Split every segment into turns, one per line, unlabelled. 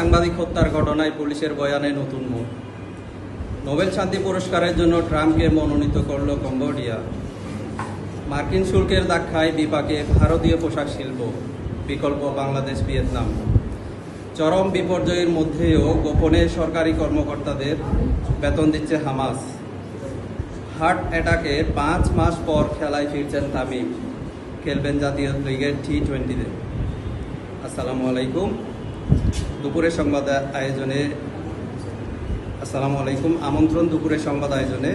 সাংবাদিক হত্যার ঘটনায় পুলিশের বয়ানে নতুন মোড়। নোবেল শান্তি পুরস্কারের জন্য ট্রাম্পকে মনোনীত করল কম্বোডিয়া। মার্কিন শুল্কের ধাক্কায় বিপাকে ভারতীয় পোশাক শিল্প, বিকল্প বাংলাদেশ, ভিয়েতনাম। চরম বিপর্যয়ের মধ্যেও গোপনে সরকারি কর্মকর্তাদের বেতন দিচ্ছে হামাস। হার্ট অ্যাটাকে 5 মাস পর খেলায় ফিরছেন তামিম, খেলবেন জাতীয় লিগের T20-তে। আসসালামু আলাইকুম। দুপুরের সংবাদ আয়োজনে আমন্ত্রণ দুপুরের সংবাদ আয়োজনে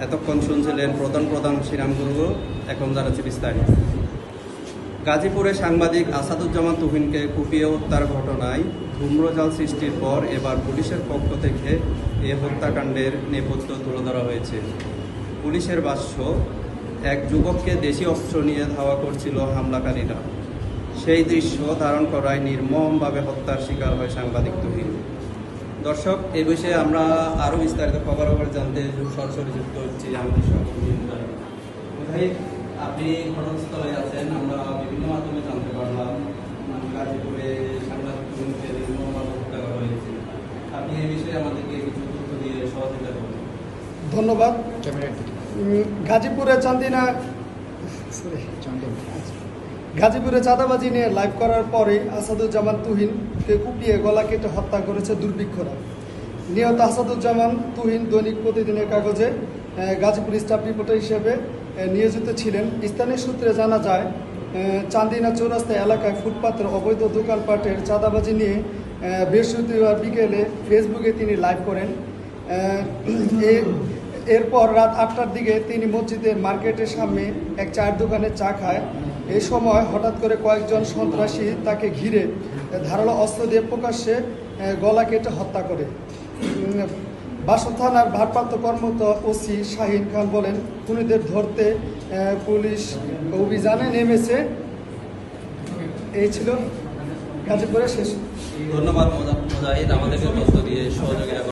এতক্ষণ শুনছিলেন প্রধান শিরামগুরু। এখন জানাচ্ছি বিস্তারিত। গাজীপুরে সাংবাদিক আসাদুজ্জামান তুহিনকে কুপিয়ে হত্যার ঘটনায় ধূম্রজাল সৃষ্টির পর এবার পুলিশের পক্ষ থেকে এ হত্যাকাণ্ডের নেপথ্য তুলে ধরা হয়েছে। পুলিশের ভাষ্য, এক যুবককে দেশি অস্ত্র নিয়ে ধাওয়া করছিল হামলাকারীরা। সেই দৃশ্য ধারণ করায় নির্মমভাবে হত্যার শিকার হয় সাংবাদিক তুহিন। দর্শক, এই বিষয়ে আমরা আরও বিস্তারিত খবরাখবর জানতে সরাসরি যুক্ত হচ্ছি আমাদের সঙ্গে। আপনি ঘটনাস্থলে আছেন, আমরা বিভিন্ন মাধ্যমে জানতে পারলাম গাজীপুরে সাংবাদিক তুহিনকে নির্মমভাবে হত্যা করা হয়েছে। আপনি এই বিষয়ে আমাদেরকে কিছু তথ্য দিয়ে সহযোগিতা করবেন।
ধন্যবাদ। গাজীপুরে চাঁদাবাজি নিয়ে লাইভ করার পরে আসাদুজ্জামান তুহিনকে কুপিয়ে গলা কেটে হত্যা করেছে দুর্বৃক্ষরা। নিহত আসাদুজ্জামান তুহিন দৈনিক প্রতিদিনের কাগজে গাজীপুর স্টাফ রিপোর্টার হিসেবে নিয়োজিত ছিলেন। স্থানীয় সূত্রে জানা যায়, চান্দিনা চৌরাস্তা এলাকায় ফুটপাতের অবৈধ দোকানপাটের চাঁদাবাজি নিয়ে বৃহস্পতিবার বিকেলে ফেসবুকে তিনি লাইভ করেন। এরপর রাত 8টার দিকে তিনি মসজিদের মার্কেটের সামনে এক চায়ের দোকানে চা খায়। এই সময় হঠাৎ করে কয়েকজন সন্ত্রাসী তাকে ঘিরে ধারালো অস্ত্র দিয়ে প্রকাশ্যে গলা কেটে হত্যা করে। বাসন থানার ভারপ্রাপ্ত কর্মকর্তা ওসি শাহিন খান বলেন, খুনিদের ধরতে পুলিশ অভিযানে নেমেছে। এই ছিল গাজীপুরে শেষ।
ধন্যবাদ মুজাহিদ আমাদেরকে তথ্য দিয়ে সহযোগিতা